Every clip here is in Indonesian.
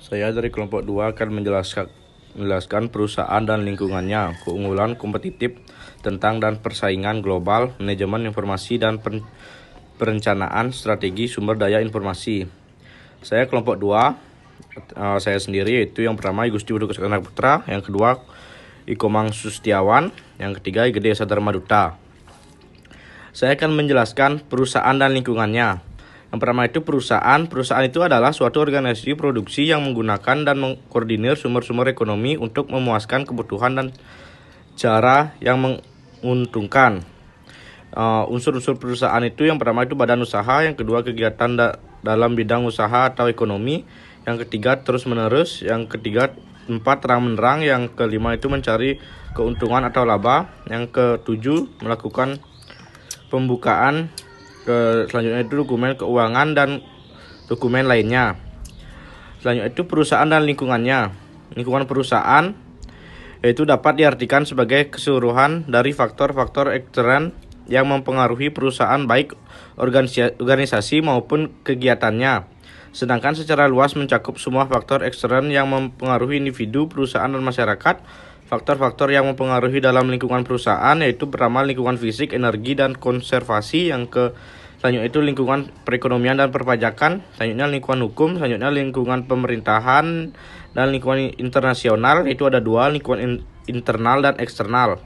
Saya dari kelompok 2 akan menjelaskan perusahaan dan lingkungannya, keunggulan kompetitif, tentang dan persaingan global, manajemen informasi, dan perencanaan strategi sumber daya informasi. Saya kelompok 2, saya sendiri, yaitu yang pertama Igusti Budi Kusuma Putra, yang kedua Ikomang Sustiawan, yang ketiga Gede Sadarma Duta. Saya akan menjelaskan perusahaan dan lingkungannya. Yang pertama itu perusahaan. Perusahaan itu adalah suatu organisasi produksi yang menggunakan dan mengkoordinir sumber-sumber ekonomi untuk memuaskan kebutuhan dan cara yang menguntungkan. Unsur-unsur perusahaan itu yang pertama itu badan usaha, yang kedua kegiatan dalam bidang usaha atau ekonomi, yang ketiga terus-menerus, yang ketiga empat terang-menerang, yang kelima itu mencari keuntungan atau laba, yang ketujuh melakukan pembukaan, selanjutnya itu dokumen keuangan dan dokumen lainnya. Selanjutnya itu perusahaan dan lingkungannya. Lingkungan perusahaan yaitu dapat diartikan sebagai keseluruhan dari faktor-faktor ekstern yang mempengaruhi perusahaan, baik organisasi maupun kegiatannya. Sedangkan secara luas mencakup semua faktor ekstern yang mempengaruhi individu, perusahaan, dan masyarakat. Faktor-faktor yang mempengaruhi dalam lingkungan perusahaan yaitu pertama lingkungan fisik, energi, dan konservasi. Selanjutnya itu lingkungan perekonomian dan perpajakan. Selanjutnya lingkungan hukum. Selanjutnya lingkungan pemerintahan dan lingkungan internasional, yaitu ada dua, lingkungan internal dan eksternal.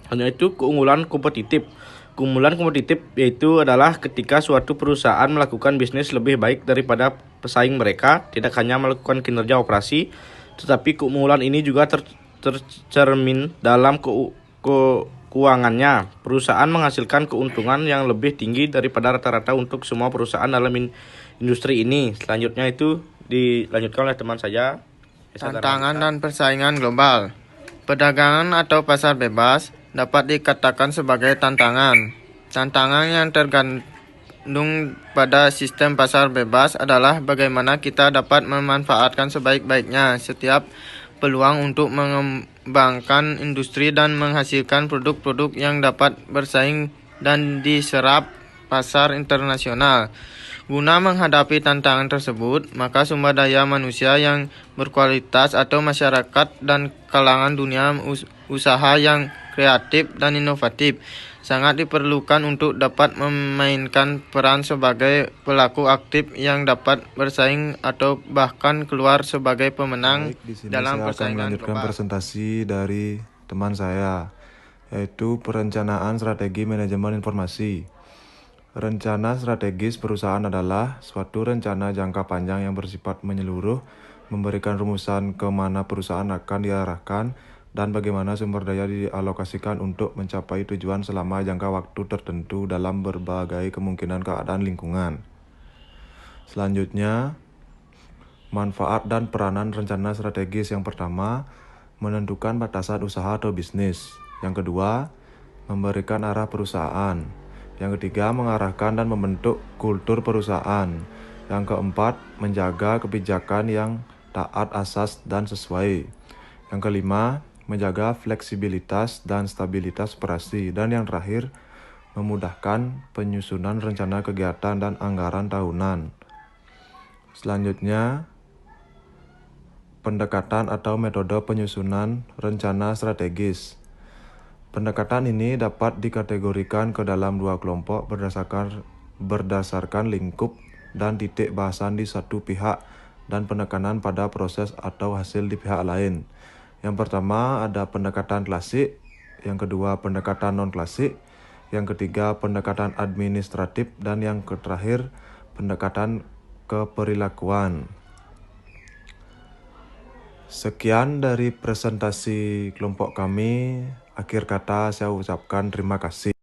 Selanjutnya itu keunggulan kompetitif. Keunggulan kompetitif yaitu adalah ketika suatu perusahaan melakukan bisnis lebih baik daripada pesaing mereka, tidak hanya melakukan kinerja operasi, tetapi keunggulan ini juga tercermin dalam keuangannya. Perusahaan menghasilkan keuntungan yang lebih tinggi daripada rata-rata untuk semua perusahaan dalam industri ini. Selanjutnya itu dilanjutkan oleh teman saya. Tantangan dan persaingan global. Perdagangan atau pasar bebas dapat dikatakan sebagai tantangan. Tantangan yang tergantung pada sistem pasar bebas adalah bagaimana kita dapat memanfaatkan sebaik-baiknya setiap peluang untuk mengembangkan industri dan menghasilkan produk-produk yang dapat bersaing dan diserap pasar internasional. Guna menghadapi tantangan tersebut, maka sumber daya manusia yang berkualitas atau masyarakat dan kalangan dunia usaha yang kreatif dan inovatif sangat diperlukan untuk dapat memainkan peran sebagai pelaku aktif yang dapat bersaing atau bahkan keluar sebagai pemenang. Baik, di sini dalam saya akan persaingan melanjutkan global. presentasi dari teman saya, yaitu perencanaan strategi manajemen informasi. Rencana strategis perusahaan adalah suatu rencana jangka panjang yang bersifat menyeluruh, memberikan rumusan ke mana perusahaan akan diarahkan dan bagaimana sumber daya dialokasikan untuk mencapai tujuan selama jangka waktu tertentu dalam berbagai kemungkinan keadaan lingkungan. Selanjutnya, manfaat dan peranan rencana strategis. Yang pertama, menentukan batasan usaha atau bisnis. Yang kedua, memberikan arah perusahaan. Yang ketiga, mengarahkan dan membentuk kultur perusahaan. Yang keempat, menjaga kebijakan yang taat asas dan sesuai. Yang kelima, menjaga fleksibilitas dan stabilitas operasi. Dan yang terakhir, memudahkan penyusunan rencana kegiatan dan anggaran tahunan. Selanjutnya, pendekatan atau metode penyusunan rencana strategis. Pendekatan ini dapat dikategorikan ke dalam dua kelompok berdasarkan lingkup dan titik bahasan di satu pihak dan penekanan pada proses atau hasil di pihak lain. Yang pertama ada pendekatan klasik, yang kedua pendekatan non-klasik, yang ketiga pendekatan administratif, dan yang terakhir pendekatan keperilakuan. Sekian dari presentasi kelompok kami. Akhir kata saya ucapkan terima kasih.